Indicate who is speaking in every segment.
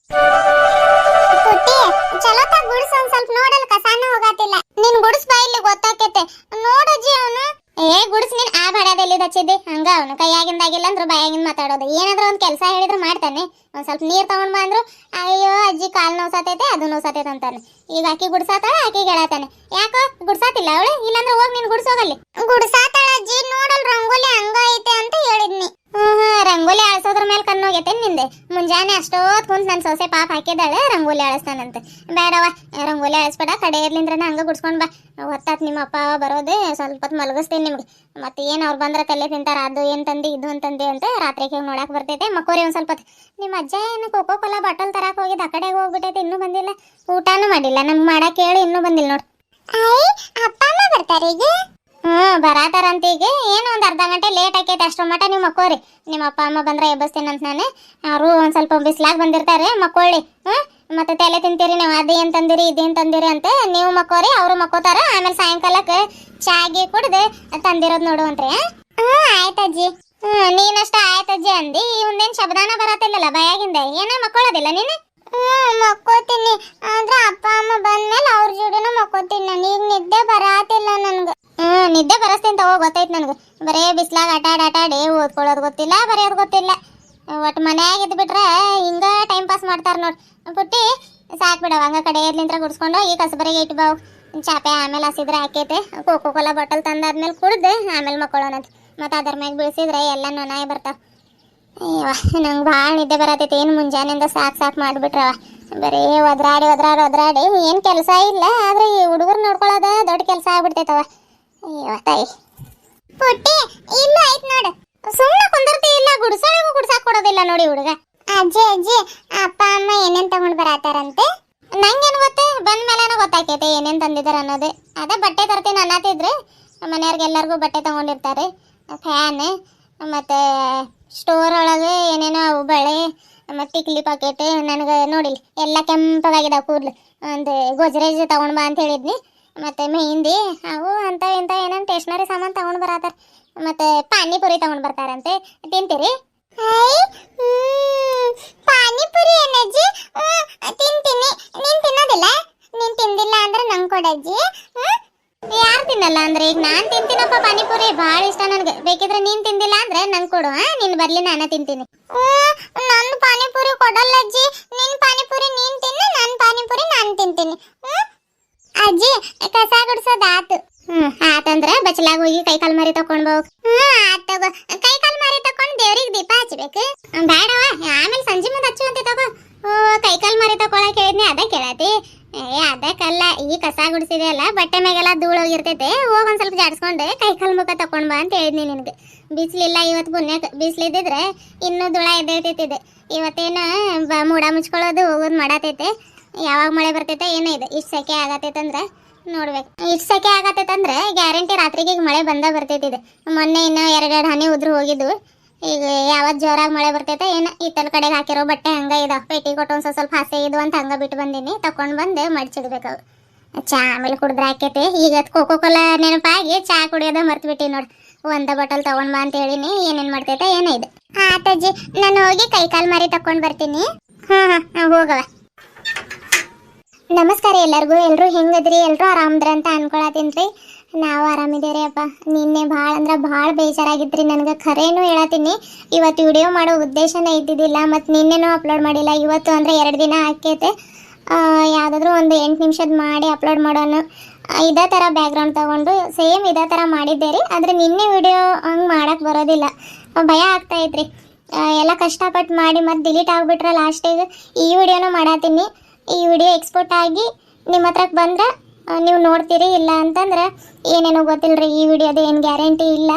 Speaker 1: ಪುಟ್ಟಿ ಚಲೋತ ಗುಡ್ಸ್ ಒಂದ್ ಸ್ವಲ್ಪ ನೋಡಲ್ ಕಸಾನ ಹೋಗಾತಿಲ್ಲ. ನೀನ್ ಗುಡ್ಸ್ ಬಾ ಇಲ್ಲಿ ಗೊತ್ತಾಕೈತೆ. ನೋಡಜ್ಜಿ ಅವನು ಗುಡ್ಸ್ ನೀನ್ ಆ ಬಡದಲ್ಲಿ ಹಚ್ಚಿದ್ದೆ ಹಂಗ ಅವನು ಕೈಯಾಗಿಂದಾಗಿಲ್ಲ ಅಂದ್ರು ಬಾಯಾಗಿಂದ ಮಾತಾಡೋದು. ಏನಾದ್ರೂ ಒಂದ್ ಕೆಲಸ ಹೇಳಿದ್ರು ಮಾಡ್ತಾನೆ. ಒಂದ್ ಸ್ವಲ್ಪ ನೀರ್ ತಗೊಂಡ್ ಬಾ ಅಂದ್ರು ಅಯ್ಯೋ ಅಜ್ಜಿ ಕಾಲ್ ನೋಸತೈತೆ ಅದು ನೋಸತೈತೆ ಅಂತಾನೆ. ಈಗ ಆಕಿ ಗುಡ್ಸಾತಾಳ ಆಕಿ ಹೇಳತಾನೆ ಯಾಕೋ ಗುಡ್ಸಾತಿಲ್ಲ ಅವಳೆ ಇಲ್ಲಾಂದ್ರೆ ಹೋಗಿ ನೀನ್ ಗುಡ್ಸೋಗಲ್ಲಿ. ಗುಡ್ಸಾತಾಳ ಅಜ್ಜಿ ನೋಡಲ್ ರಂಗೋಲಿ ಹಂಗ ಐತೆ ಅಂತ ಹೇಳಿದ್ನಿ. ರಂಗೋಲಿ ಆಳ್ಸೋದ್ರ ಮೇಲೆ ಕಣ್ಣೋಗೈತೆ ನಿಂದೆ. ಮುಂಜಾನೆ ಅಷ್ಟೊತ್ ಕುಂತ್ ನನ್ ಸೊಸೆ ಪಾಪ ಹಾಕಿದಾಳೆ ರಂಗೋಲಿ ಆಳಿಸ್ತಾನಂತೆ. ಬೇಡವ ರಂಗೋಲಿ ಆಳಿಸ್ಬೇಡ ಕಡೆ ಇರ್ಲಿಂದ್ರನ ಹಂಗ ಗುಡ್ಸ್ಕೊಂಡ್ ಬಾ. ಹೊತ್ತಾತ್ ನಿಮ್ಮ ಅಪ್ಪ ಬರೋದೆ ಸ್ವಲ್ಪ ಹೊತ್ತು ಮಲಗಿಸ್ತೇನೆ ನಿಮ್ಗೆ. ಮತ್ತೆ ಏನ್ ಅವ್ರು ಬಂದ್ರೆ ತಲೆ ತಿಂತಾರ ಅದು ಏನ್ ತಂದಿ ಇದು ಅಂತಂದೆ ಅಂತ ರಾತ್ರಿಗೆ ನೋಡಕ್ ಬರ್ತೈತೆ. ಮಕ್ಕೋರಿ ಒಂದ್ ಸ್ವಲ್ಪ ನಿಮ್ಮ ಅಜ್ಜ ಏನು ಕೋಕೋ ಕೋಲಾ ಬಾಟಲ್ ತರಾಕ್ ಹೋಗಿದ್ ಆ ಕಡೆಗೆ ಹೋಗ್ಬಿಟ್ಟೈತೆ ಇನ್ನೂ ಬಂದಿಲ್ಲ. ಊಟಾನು ಮಾಡಿಲ್ಲ ನಮ್ಗೆ ಮಾಡಕ್ ಹೇಳಿ ಇನ್ನೂ ಬಂದಿಲ್ಲ ನೋಡ್. ಅಪ್ಪ ಅಮ್ಮ ಬರ್ತಾರೆ ಈಗ? ಬರಾತಾರಂತ ಈಗ ಏನು ಒಂದ್ ಅರ್ಧ ಗಂಟೆ ಲೇಟ್ ಆಕೈತೆ ಅಷ್ಟರ ಮಟ ನೀವು ಮಕ್ಕೋರಿ. ನಿಮ್ಮ ಅಪ್ಪ ಅಮ್ಮ ಬಂದ್ರೆ ಎಬ್ಬಸ್ತೇನಂತ ನಾನು. ಅವರು ಒಂದ್ ಸ್ವಲ್ಪ ಬಿಸ್ಲಾಗ್ ಬಂದಿರ್ತಾರೆ ಮಕ್ಕೊಳ್ಳಿ. ಮತ್ತೆ ತಲೆ ತಿಂತೀರಿ ನೀವು ಅದೇನ್ ತಂದಿರಿ ಇದೇನ್ ತಂದಿರಿ ಅಂತ ನೀವು ಮಕ್ಕೋರಿ ಅವರು ಮಕ್ಕೋತಾರ. ಆಮೇಲೆ ಸಾಯಂಕಾಲಕ್ಕೆ ಚಾಗಿ ಕುಡ್ದು ತಂದಿರೋದ್ ನೋಡುವಂತ್ರಿ. ಆಯ್ತಜ್ಜಿ. ನೀನಷ್ಟ ಆಯ್ತಜ್ಜಿ ಅಂದಿ. ಇವಂದೇನ್ ಶಬ್ದಾನ ಬರತ್ತಿಲ್ಲಲ್ಲ ಬಾಯಾಗಿಂದ. ಏನ ಮಕ್ಕೊಳ್ಳೋದಿಲ್ಲ ನೀನು? ಮಕ್ಕೋತೀನಿ ಆದ್ರೆ ಅಪ್ಪ ಅಮ್ಮ ಬಂದ್ಮೇಲೆ ಅವ್ರ ಜೋಡಿನೂ ಮಕ್ಕೋತೀನಿ ನಾನು. ಈಗ ನಿದ್ದೆ ಬರಾತಿಲ್ಲ ನನ್ಗೆ. ನಿದ್ದೆ ಬರಸ್ತೇನೆ ತಗೋ ಗೊತ್ತೈತೆ ನನಗೆ. ಬರೇ ಬಿಸ್ಲಾಗ ಆಟಾಡಿ ಓದ್ಕೊಳ್ಳೋದು ಗೊತ್ತಿಲ್ಲ ಬರೆಯೋದು ಗೊತ್ತಿಲ್ಲ. ಒಟ್ಟು ಮನ್ಯಾಗ ಇದ್ಬಿಟ್ರೆ ಹಿಂಗ ಟೈಮ್ ಪಾಸ್ ಮಾಡ್ತಾರ ನೋಡಿ. ಪುಟ್ಟಿ ಸಾಕ್ ಬಿಡವ ಹಂಗ ಕಡೆ ಇರ್ಲಿಂತ್ರ ಗುಡ್ಸ್ಕೊಂಡು ಈ ಕಸಬರಿಗೆ ಇಟ್ಟು ಬಾವು ಚಾಪೆ ಆಮೇಲೆ ಹಸಿದ್ರೆ ಹಾಕೈತೆ. ಕೋಕೋ ಕೋಲಾ ಬಾಟಲ್ ತಂದಾದ್ಮೇಲೆ ಕುಡ್ದು ಆಮೇಲೆ ಮಕ್ಕೊಳ್ಳೋಣಂತ. ಮತ್ತೆ ಅದ್ರ ಮ್ಯಾಗ ಬೀಳ್ಸಿದ್ರೆ ಎಲ್ಲ ನೊನಾಯಿ ಬರ್ತಾವ. ಅಯ್ಯವ ನಂಗೆ ಭಾಳ ನಿದ್ದೆ ಬರತೈತೆ. ಏನು ಮುಂಜಾನೆಯಿಂದ ಸಾಕು ಮಾಡಿಬಿಟ್ರವ. ಬರೀ ಒದ್ರಾಡಿ ಏನು ಕೆಲಸ ಇಲ್ಲ. ಆದ್ರೆ ಈ ಹುಡುಗರು ನೋಡ್ಕೊಳ್ಳೋದ ದೊಡ್ಡ ಕೆಲಸ ಆಗ್ಬಿಡ್ತೈತವ. ಅಯ್ಯವ ತಾಯಿ. ಪುಟ್ಟಿ ಇಲ್ಲ ಆಯ್ತು ನೋಡು. ಸುಮ್ಮನೆ ಕುಂದಿರ್ತಿ ಇಲ್ಲ ಗುಡ್ಸಳಿಗೂ ಗುಡ್ಸಾಕ್ ಕೊಡೋದಿಲ್ಲ ನೋಡಿ ಹುಡುಗ. ಅಜ್ಜಿ ಅಪ್ಪ ಅಮ್ಮ ಏನೇನ್ ತಗೊಂಡ್ ಬರತಾರಂತೆ? ನಂಗೇನು ಗೊತ್ತೇ ಬಂದ ಮೇಲೆನೂ ಗೊತ್ತಾಕೈತೆ ಏನೇನ್ ತಂದಿದಾರ ಅನ್ನೋದು. ಅದೇ ಬಟ್ಟೆ ತರ್ತೀನಿ ಅನ್ನತ್ತಿದ್ರೆ ಮನೆಯವ್ರಿಗೆಲ್ಲರಿಗೂ ಬಟ್ಟೆ ತಗೊಂಡಿರ್ತಾರೆ. ಫ್ಯಾನ್ ಮತ್ತೆ ಸ್ಟೋರ್ ಒಳಗೆ ಏನೇನೋ ಅವು ಬಳೆ ಮತ್ತು ಟಿಕ್ಲಿ ಪಾಕೆಟ್ ನನಗೆ ನೋಡಿಲ್ಲ ಎಲ್ಲ ಕೆಂಪಗಾಗಿದ್ದಾವೆ ಕೂದಲು. ಒಂದು ಗೋಜ್ರೇಜ್ ತಗೊಂಡ್ ಬಾ ಅಂತ ಹೇಳಿದ್ನಿ. ಮತ್ತು ಮೆಹಂದಿ ಅವು ಅಂತ ಇಂಥ ಏನೇನು ಸ್ಟೇಷ್ನರಿ ಸಾಮಾನು ತಗೊಂಡು ಬರತ್ತಾರೆ. ಮತ್ತು ಪಾನಿಪುರಿ ತಗೊಂಡು ಬರ್ತಾರಂತೆ. ತಿಂತೀರಿ? ಪಾನಿಪುರಿ ಏನಜ್ಜಿ? ತಿಂತೀನಿ. ನೀನು ತಿನ್ನೋದಿಲ್ಲ? ನೀನು ತಿಂದಿಲ್ಲ ಅಂದ್ರೆ ನಂಗೆ ಕೊಡಜ್ಜಿ. ಯಾರು ತಿನ್ನಲ್ಲ ಅಂದ್ರೆ ಈಗ ನಾನು ತಿಂತೀನಪ್ಪ ಪಾನಿಪುರಿ ಭಾಳ ಇಷ್ಟ ನನಗೆ. ಬೇಕಿದ್ರೆ ನೀನು ತಿಂದಿಲ್ಲ ಅಂದ್ರೆ ನಂಗೆ ಕೊಡು. ನೀನು ಬರ್ಲಿ ನಾನು ತಿಂತೀನಿ. ನನ್ನ ಪಾನಿಪುರಿ ಕೊಡಲ್ಲ ಅಜ್ಜಿ. ನಿನ್ನ ಪಾನಿಪುರಿ ನೀನು ತಿನ್ನು ನನ್ನ ಪಾನಿಪುರಿ ನಾನು ತಿಂತೀನಿ. ಅಜ್ಜಿ ಕಸ ಗುಡ್ಸೋದು ಆತು. ಆತಂದ್ರೆ ಬಚ್ಚಲಾಗ ಹೋಗಿ ಕೈಕಾಲು ಮಾರಿ ತಕೊಂಡ್ ಹೋಗ್. ಆತ್ ತಗೋ ಕೈಕಾಲು ಮಾರಿ ತಕೊಂಡು ದೇವ್ರಿಗೆ ದೀಪ ಹಚ್ಬೇಕು. ಬೇಡವ ಆಮೇಲೆ ಸಂಜೆ ಮುಂದೆ ಹಚ್ಚುವಂತೆ ತಗೋ. ಕೈಕಾಲು ಮಾರಿ ತಕೊಳಕ್ ಹೇಳಿದ್ನಿ ಅದ ಕೇಳತಿ. ಅದಕ್ಕಲ್ಲ ಈ ಕಸ ಗುಡಿಸಿದೆ ಅಲ್ಲ ಬಟ್ಟೆ ಮ್ಯಾಗೆಲ್ಲ ಧೂಳು ಹೋಗಿರ್ತೈತೆ. ಹೋಗಿ ಒಂದ್ ಸ್ವಲ್ಪ ಜಾಡಿಸ್ಕೊಂಡು ಕೈಕಾಲು ಮುಖ ತಕೊಂಡ್ ಬಾ ಅಂತ ಹೇಳಿದ್ನಿ ನಿನಗೆ. ಬಿಸಿಲಿಲ್ಲ ಇವತ್ತು ಪುಣ್ಯಕ್ಕೆ. ಬಿಸಿಲಿದ್ದಿದ್ರೆ ಇನ್ನೂ ಧೂಳ ಎದ್ದೇಳ್ತೈತಿದೆ. ಇವತ್ತೇನು ಮೂಡ ಮುಚ್ಕೊಳ್ಳೋದು ಹೋಗೋದು ಮಾಡತೈತೆ. ಯಾವಾಗ ಮಳೆ ಬರ್ತೈತೆ ಏನೋ ಇದೆ. ಇಷ್ಟು ಸೆಕೆ ಆಗತೈತೆ ಅಂದ್ರೆ ನೋಡ್ಬೇಕು. ಇಷ್ಟು ಸೆಕೆ ಆಗತೈತಂದ್ರೆ ಗ್ಯಾರಂಟಿ ರಾತ್ರಿಗೆ ಈಗ ಮಳೆ ಬಂದ ಬರ್ತೈತಿದೆ. ಮೊನ್ನೆ ಇನ್ನೂ ಎರಡೆರಡು ಹನಿ ಉದ್ರು ಹೋಗಿದ್ವು. ಈಗ ಯಾವತ್ತು ಜೋರಾಗಿ ಮಳೆ ಬರ್ತೈತೆ ಏನೋ ಇತ್ತಲ ಕಡೆಗೆ ಹಾಕಿರೋ ಬಟ್ಟೆ ಹಂಗೆ ಇದಾವೆ. ಪೇಟಿ ಕೊಟ್ಟು ಒಂದು ಸ್ವಲ್ಪ ಹಸೆ ಇದು ಅಂತ ಹಂಗೆ ಬಿಟ್ಟು ಬಂದೀನಿ. ತಗೊಂಡು ಬಂದು ಮಡ್ಚಿಡ್ಬೇಕು. ಚಾ ಆಮೇಲೆ ಕುಡಿದ್ರೆ ಹಾಕೈತಿ. ಈಗ ಕೋಕೋ ಕೋಲಾ ನೆನಪಾಗಿ ಚಾ ಕುಡಿಯೋದ ಮರ್ತು ಬಿಟ್ಟಿ ನೋಡಿ. ಒಂದ ಬಾಟಲ್ ತಗೊಂಡ್ ಬಾ ಅಂತ ಹೇಳಿನಿ. ಏನೇನು ಮಾಡ್ತೈತೆ ಏನೋ ಇದೆ. ಆತಜ್ಜಿ ನಾನು ಹೋಗಿ ಕೈಕಾಲು ಮಾರಿ ತಕೊಂಡು ಬರ್ತೀನಿ. ಹೋಗವ. ನಮಸ್ಕಾರ ಎಲ್ಲರಿಗೂ. ಎಲ್ಲರೂ ಹೆಂಗದ್ರಿ? ಎಲ್ಲರೂ ಆರಾಮದ್ರ ಅಂತ ಅನ್ಕೊಳತ್ತೀನ್ರಿ. ನಾವು ಆರಾಮಿದ್ದೇವ್ರಿ ಅಪ್ಪ. ನಿನ್ನೆ ಭಾಳ ಅಂದ್ರೆ ಭಾಳ ಬೇಜಾರಾಗಿದ್ರಿ ನನಗೆ. ಖರೇನು ಹೇಳತ್ತೀನಿ. ಇವತ್ತು ವಿಡಿಯೋ ಮಾಡೋ ಉದ್ದೇಶನೇ ಇದ್ದಿದ್ದಿಲ್ಲ. ಮತ್ತು ನಿನ್ನೆನೂ ಅಪ್ಲೋಡ್ ಮಾಡಿಲ್ಲ. ಇವತ್ತು ಅಂದರೆ 2 ದಿನ ಆಕೈತೆ. ಯಾವುದಾದ್ರೂ ಒಂದು 8 ನಿಮಿಷದ ಮಾಡಿ ಅಪ್ಲೋಡ್ ಮಾಡೋಣ. ಇದೇ ಥರ ಬ್ಯಾಕ್ಗ್ರೌಂಡ್ ತೊಗೊಂಡು ಸೇಮ್ ಇದೇ ಥರ ಮಾಡಿದ್ದೆ ರೀ. ಆದರೆ ನಿನ್ನೆ ವಿಡಿಯೋ ಹಂಗೆ ಮಾಡೋಕ್ಕೆ ಬರೋದಿಲ್ಲ. ಭಯ ಆಗ್ತಾಯಿದ್ರಿ. ಎಲ್ಲ ಕಷ್ಟಪಟ್ಟು ಮಾಡಿ ಮತ್ತು ಡಿಲೀಟ್ ಆಗಿಬಿಟ್ರೆ ಲಾಸ್ಟಿಗೆ ಈ ವಿಡಿಯೋನೂ ಮಾಡತ್ತೀನಿ. ಈ ವಿಡಿಯೋ ಎಕ್ಸ್ಪೋರ್ಟ್ ಆಗಿ ನಿಮ್ಮ ಹತ್ರಕ್ಕೆ ಬಂದ್ರೆ ನೀವು ನೋಡ್ತೀರಿ. ಇಲ್ಲ ಅಂತಂದ್ರೆ ಏನೇನೋ ಗೊತ್ತಿಲ್ಲರಿ. ಈ ವಿಡಿಯೋದು ಏನು ಗ್ಯಾರಂಟಿ ಇಲ್ಲ.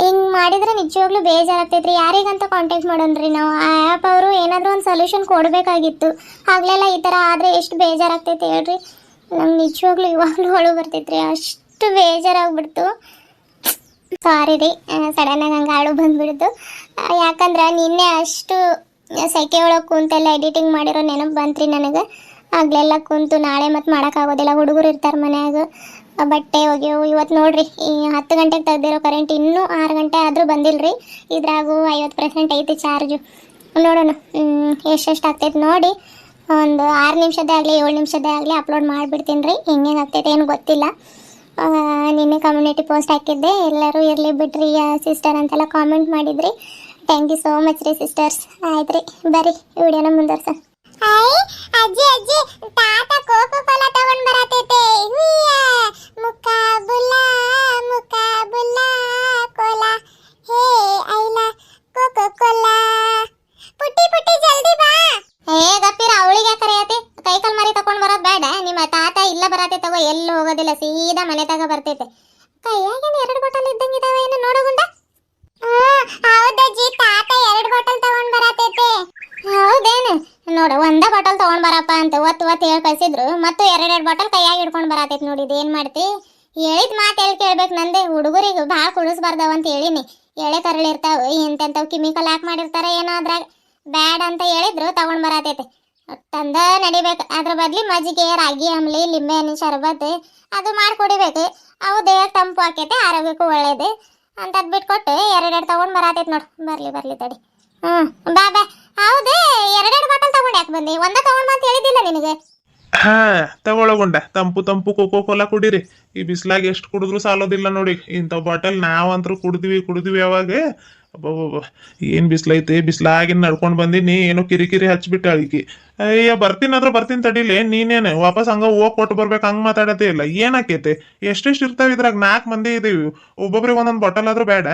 Speaker 1: ಹಿಂಗೆ ಮಾಡಿದ್ರೆ ನಿಜವಾಗ್ಲೂ ಬೇಜಾರಾಗ್ತೈತ್ರಿ. ಯಾರಿಗಂತ ಕಾಂಟ್ಯಾಕ್ಟ್ ಮಾಡೋಣ್ರಿ ನಾವು. ಆ ಆ್ಯಪ್ ಅವರು ಏನಾದರೂ ಒಂದು ಸೊಲ್ಯೂಷನ್ ಕೊಡಬೇಕಾಗಿತ್ತು. ಆಗಲೆಲ್ಲ ಈ ಥರ ಆದರೆ ಎಷ್ಟು ಬೇಜಾರಾಗ್ತೈತೆ ಹೇಳ್ರಿ. ನಂಗೆ ನಿಜವಾಗ್ಲೂ ಇವಾಗಲೂ ಹೊಳು ಬರ್ತೈತ್ರಿ. ಅಷ್ಟು ಬೇಜಾರಾಗ್ಬಿಡ್ತು. ಸಾರಿ ರೀ ಸಡನ್ನಾಗಿ ಹಂಗೆ ಹಾಳು ಬಂದುಬಿಡ್ತು. ಯಾಕಂದ್ರೆ ನಿನ್ನೆ ಅಷ್ಟು ಸೆಕೆ ಒಳಗೆ ಕುಂತೆಲ್ಲ ಎಡಿಟಿಂಗ್ ಮಾಡಿರೋ ನೆನಪು ಬಂತ್ರಿ ನನಗೆ. ಆಗಲೆಲ್ಲ ಕುಂತು ನಾಳೆ ಮತ್ತು ಮಾಡೋಕ್ಕಾಗೋದಿಲ್ಲ. ಹುಡುಗರು ಇರ್ತಾರೆ ಮನ್ಯಾಗ. ಬಟ್ಟೆ ಒಗೆಯವು. ಇವತ್ತು ನೋಡ್ರಿ 10 ಗಂಟೆಗೆ ತೆಗ್ದಿರೋ ಕರೆಂಟ್ ಇನ್ನೂ 6 ಗಂಟೆ ಆದರೂ ಬಂದಿಲ್ಲ ರೀ. ಇದ್ರಾಗೂ 50% ಐತಿ ಚಾರ್ಜು. ನೋಡೋಣ ಎಷ್ಟೆಷ್ಟು ಆಗ್ತೈತೆ ನೋಡಿ ಒಂದು 6 ನಿಮಿಷದೇ ಆಗಲಿ 7 ನಿಮಿಷದೇ ಆಗಲಿ ಅಪ್ಲೋಡ್ ಮಾಡಿಬಿಡ್ತೀನಿ ರೀ. ಹೆಂಗೆ ಆಗ್ತೈತೆ ಏನು ಗೊತ್ತಿಲ್ಲ. ನಿನ್ನೆ ಕಮ್ಯುನಿಟಿ ಪೋಸ್ಟ್ ಹಾಕಿದ್ದೆ, ಎಲ್ಲರೂ ಇರಲಿ ಬಿಡ್ರಿ ಸಿಸ್ಟರ್ ಅಂತೆಲ್ಲ ಕಾಮೆಂಟ್ ಮಾಡಿದ್ರಿ. ಥ್ಯಾಂಕ್ ಯು ಸೋ ಮಚ್ ರೀ ಸಿಸ್ಟರ್ಸ್. ಆಯ್ತು ರೀ, ಬರ್ರಿ ವಿಡಿಯೋನ ಮುಂದುವರ್ಸ. ಅಜ್ಜಿ ಅಜ್ಜಿ ತಾತ ಕೋಕೋ ಕೋಲಾ ತಗೊಂಡ್ ಬರತೈತೆ. ಮುಖ ಬುಲ್ಲ ಕೋಲಾ ಹೇ ಐಲಾ ಕೋಕೋ ಕೋಲಾ. ಪುಟ್ಟಿ ಪುಟ್ಟಿ ಜಲ್ದಿ ಬಾ. ಗಪ್ಪಿರ ಅವಳಿಗೆ ಕರೆಯತಿ. ಕೈಕಲ್ ಮರಿ ತಕೊಂಡ್ ಬರೋದ್ ಬೇಡ. ನಿಮ್ಮ ತಾತ ಇಲ್ಲ ಬರತ್ತೆ ತಗೋ, ಎಲ್ಲೂ ಹೋಗೋದಿಲ್ಲ, ಸೀದಾ ಮನೆ ತಗ ಬರ್ತೈತೆ. ಕೈಯಾಗೇನು 2 ಬಾಟಲ್ ಇದ್ದಂಗಿದಾವೆ ಏನು ನೋಡಗುಂಡ. ಹೌದಜ್ಜಿ, ತಾತ 2 ಬಾಟಲ್ ತಗೊಂಡ್ ಬರತೈತೆ. ಹೌದೇನು? ನೋಡು, ಒಂದ ಬಾಟಲ್ ತಗೊಂಡ್ ಬರಪ್ಪ ಅಂತ ಒತ್ತು ಹೇಳಿ ಕಳ್ಸಿದ್ರು, ಮತ್ತು 2 ಬಾಟಲ್ ಕೈಯಾಗ ಹಿಡ್ಕೊಂಡ್ ಬರತೈತಿ. ನೋಡಿದ್ ಏನ್ ಮಾಡ್ತಿ? ಹೇಳಿದ್ ಮಾತು ಎಲ್ಲಿ ಕೇಳ್ಬೇಕು ನಂದೆ. ಹುಡುಗರಿಗೆ ಭಾಳ ಕುಡಿಸ್ಬಾರ್ದವ ಅಂತ ಹೇಳಿನಿ. ಎಳೆ ಕರಳಿರ್ತಾವ, ಎಂತೆಂಥವು ಕೆಮಿಕಲ್ ಹಾಕಿ ಮಾಡಿರ್ತಾರ ಏನೋ ಅದ್ರಾಗ. ಬ್ಯಾಡ್ ಅಂತ ಹೇಳಿದ್ರು ತಗೊಂಡ್ ಬರತೈತೆ. ತಂದ ನಡಿಬೇಕು. ಅದ್ರ ಬದ್ಲಿ ಮಜ್ಜಿಗೆ, ರಾಗಿ ಅಂಬ್ಲಿ, ಲಿಂಬೆ ಹಣ್ಣಿನ ಶರಬತ್ ಅದು ಮಾಡಿ ಕುಡಿಬೇಕು. ಅವು ದೇಹಕ್ಕೆ ತಂಪು ಆಕೈತೆ, ಆರೋಗ್ಯಕ್ಕೂ ಒಳ್ಳೇದು ಅಂತದ್ ಬಿಟ್ಕೊಟ್ಟು 2 ತಗೊಂಡ್ ಬರತೈತಿ ನೋಡು. ಬರ್ಲಿ ತಡಿ. ಬಾ. ಹೌದು, 2 ಬಾಟಲ್ ತಗೊಂಡ್ ಯಾಕೆ ಬಂದಿ? ಒಂದ ತಗೊಂಡ್ ಅಂತ ಹೇಳಿದ್ದಿಲ್ಲ ನಿನಗೆ?
Speaker 2: ಹಾ, ತಗೊಳಗೊಂಡ ತಂಪು ಕೋಕೋ ಕೋಲಾ ಕುಡೀರಿ. ಈ ಬಿಸ್ಲಾಗ ಎಷ್ಟು ಕುಡಿದ್ರು ಸಾಲೋದಿಲ್ಲ ನೋಡಿ. ಇಂಥ ಬಾಟಲ್ ನಾವಂತರೂ ಕುಡಿದ್ವಿ ಅವಾಗ. ಏನ್ ಬಿಸ್ಲೈತಿ, ಬಿಸ್ಲಾಗಿನ್ ನಡ್ಕೊಂಡ್ ಬಂದಿನಿ. ಏನೋ ಕಿರಿಕಿರಿ ಹಚ್ಬಿಟ್ಟ ಅಳಿಕಿ. ಅಯ್ಯ ಬರ್ತೀನಿ ತಡಿಲಿ. ನೀನೇನು ವಾಪಸ್ ಹಂಗ ಹೋಗ್ ಕೊಟ್ಟು ಬರ್ಬೇಕು, ಹಂಗ ಮಾತಾಡತೇ ಇಲ್ಲ. ಏನಾಕೈತೆ? ಎಷ್ಟೆಷ್ಟು ಇರ್ತಾವ ಇದ್ರಾಗ? 4 ಮಂದಿ ಇದೀವಿ, ಒಬ್ಬೊಬ್ರಿಗೆ ಒಂದೊಂದು ಬಾಟಲ್ ಆದ್ರೂ ಬೇಡ.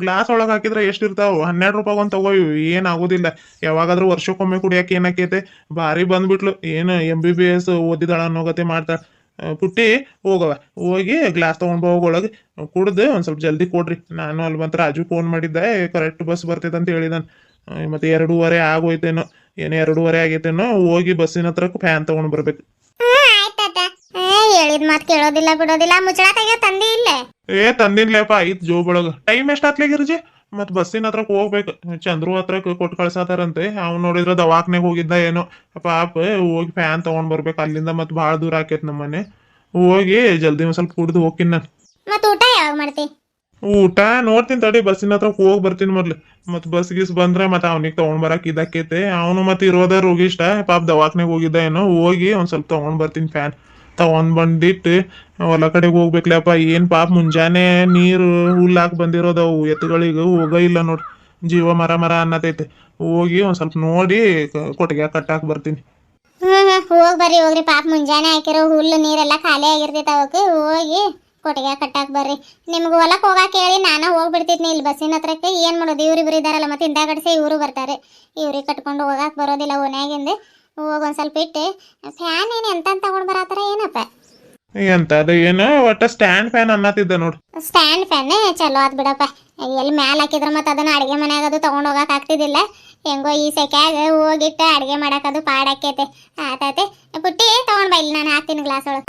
Speaker 2: ಗ್ಲಾಸ್ ಒಳಗೆ ಹಾಕಿದ್ರೆ ಎಷ್ಟಿರ್ತಾವ? 12 ರೂಪಾಯಿ ಒಂದು ತಗೋ. ಏನ್ ಆಗೋದಿಲ್ಲ. ಯಾವಾಗಾದ್ರೂ ವರ್ಷಕ್ಕೊಮ್ಮೆ ಕುಡಿಯಕ್ಕೆ ಏನಕೈತೆ? ಭಾರಿ ಬಂದ್ಬಿಟ್ಲು. ಏನು MBBS ಓದಿದಾಳ ಅನ್ನೋಗತೆ ಮಾಡ್ತಾಳ. ಪುಟ್ಟಿ ಹೋಗವ, ಹೋಗಿ ಗ್ಲಾಸ್ ತಗೊಂಡ್ ಹೋಗೊಳಗೆ ಕುಡ್ದು ಒಂದ್ ಸ್ವಲ್ಪ ಜಲ್ದಿ ಕೊಡ್ರಿ. ನಾನು ಅಲ್ಲಿ ಬಂತ ರಾಜು ಫೋನ್ ಮಾಡಿದ್ದೆ, ಕರೆಕ್ಟ್ ಬಸ್ ಬರ್ತೈತೆ ಅಂತ ಹೇಳಿದಾನ. ಮತ್ತೆ 2:30 ಆಗೋಯ್ತೇನೋ, ಏನು 2:30 ಆಗೈತೇನೋ. ಹೋಗಿ ಬಸ್ಸಿನ ಹತ್ರಕ್ಕೆ ಫ್ಯಾನ್ ತಗೊಂಡ್ ಬರ್ಬೇಕು.
Speaker 1: ಹೇಳಿದ್ ಮಾತ್ ಕೇಳೋದಿಲ್ಲ ಬಿಡೋದಿಲ್ಲ. ಮುಚ್ಚಳ ತೆಗಿಯೋ ತಂದಿ ಇಲ್ಲೇ?
Speaker 2: ತಂದಿನ್ಲೇಪ, ಐತ್ ಜೋಬೊಳಗ. ಟೈಮ್ ಎಷ್ಟಾತ್ಲಿಗಿರ್ಜಿ? ಮತ್ ಬಸ್ಸಿನ ಹತ್ರಕ್ ಹೋಗ್ಬೇಕು. ಚಂದ್ರು ಹತ್ರಕ್ ಕೊಟ್ಟು ಕಳ್ಸತಾರಂತೆ. ಅವ್ನು ನೋಡಿದ್ರ ದವಾಖಾನೆಗೆ ಹೋಗಿದ್ದ ಏನೋ ಪಾಪ. ಹೋಗಿ ಫ್ಯಾನ್ ತಗೊಂಡ್ ಬರ್ಬೇಕು. ಅಲ್ಲಿಂದ ಮತ್ ಭಾಳ ದೂರ ಆಕೇತ್ ನಮ್ಮನೆ. ಹೋಗಿ ಜಲ್ದಿ ಒಂದ್ ಸ್ವಲ್ಪ ಕುಡ್ದು ಹೋಗ್ತೀನಿ ನಾನು.
Speaker 1: ಮತ್ ಊಟ ಯಾವಾಗ ಮಾಡ್ತಿ?
Speaker 2: ಊಟ ನೋಡ್ತೀನಿ ತಡಿ, ಬಸ್ಸಿನ ಹತ್ರಕ್ ಹೋಗಿ ಬರ್ತೀನಿ ಮೊದ್ಲು. ಮತ್ ಬಸ್ ಗೀಸ್ ಬಂದ್ರೆ ಮತ್ತೆ ಅವ್ನಿಗೆ ತಗೊಂಡ್ ಬರಕ್ ಇದಕ್ಕೈತೆ. ಅವನು ಮತ್ತೆ ಇರೋದ ರೋಗಿಷ್ಟ, ಪಾಪ ದವಾಖಾನೆಗೆ ಹೋಗಿದ್ದ ಏನೋ. ಹೋಗಿ ಒಂದ್ ಸ್ವಲ್ಪ ತಗೊಂಡ್ ಬರ್ತೀನಿ ಫ್ಯಾನ್. ತಗೊಂಡ್ ಬಂದಿಟ್ಟು ಹೊಲ ಕಡೆಗೆ ಹೋಗ್ಬೇಕ್ಲಪ್ಪ. ಏನ್ ಪಾಪ ಮುಂಜಾನೆ ನೀರು ಹುಲ್ಲಾಕ್ ಬಂದಿರೋದವು ಎತ್ತುಗಳಿಗೆ ಹೋಗ ಇಲ್ಲ ನೋಡ್. ಜೀವ ಮರ ಅನ್ನತೈತೆ. ಹೋಗಿ ಒಂದ್ ಸ್ವಲ್ಪ ನೋಡಿ ಕೊಟ್ಟಿಗೆ ಕಟ್ಟಾಕ್ ಬರ್ತೀನಿ.
Speaker 1: ಹೋಗ್ರಿ ಪಾಪ. ಮುಂಜಾನೆ ಹಾಕಿರೋ ಹುಲ್ಲು ನೀರೆಲ್ಲ ಖಾಲಿ ಆಗಿರ್ತೈತೆ ಅವಕ್ಕೆ. ಹೋಗಿ ಕೊಟ್ಟಿಗೆ ಕಟ್ಟಾಕ್ ಬರ್ರಿ. ನಿಮ್ಗೆ ಹೊಲಕ್ ಹೋಗಾಕ ಹೇಳಿ ನಾನು ಹೋಗ್ಬಿಡ್ತಿದ್ನಿ ಇಲ್ಲಿ ಬಸ್ಸಿನ ಹತ್ರಕ್ಕೆ. ಏನ್ ಮಾಡೋದು, ಇವ್ರಿಬ್ರು ಇದಾರಲ್ಲ, ಮತ್ತೆ ಹಿಂದಾಗಡಿಸಿ ಇವರು ಬರ್ತಾರೆ. ಇವ್ರಿಗೆ ಕಟ್ಕೊಂಡು ಹೋಗಾಕ್ ಬರೋದಿಲ್ಲ ಓನ್ಯಾಗಿಂದ. ಹೋಗಿ ಒಂದ್ ಸ್ವಲ್ಪ ಇಟ್ಟು ಫ್ಯಾನ್ ಏನು ಎಂತ ತಗೊಂಡ್ ಬರತ್ತಾರ ಏನಪ್ಪ?
Speaker 2: ಎಂತ ಅದು ಏನೋ ಒಟ್ಟ ಸ್ಟ್ಯಾಂಡ್ ಫ್ಯಾನ್ ಅನ್ನತ್ತಿದ್ದ ನೋಡು.
Speaker 1: ಸ್ಟ್ಯಾಂಡ್ ಫ್ಯಾನ್ ಚಲೋ ಆತ್ ಬಿಡಪ್ಪ. ಎಲ್ಲಿ ಮ್ಯಾಲ ಹಾಕಿದ್ರ ಮತ್ತೆ ಅದನ್ನ ಅಡಿಗೆ ಮನ್ಯಾಗ ಅದು ತಗೊಂಡ್ ಹೋಗಕ್ ಆಗ್ತಿದ್ದಿಲ್ಲ. ಹೆಂಗೋ ಈ ಸೆಕ್ಯಾಗ ಹೋಗಿಟ್ಟು ಅಡಿಗೆ ಮಾಡಕ್ ಅದು ಪಾಡಾಕೈತೆ. ಆತೈತೆ. ಪುಟ್ಟಿ ತಗೊಂಡ್ ಬಾ, ಇಲ್ಲಿ ನಾನು ಹಾಕ್ತೀನಿ ಗ್ಲಾಸ್ ಒಳಗೆ.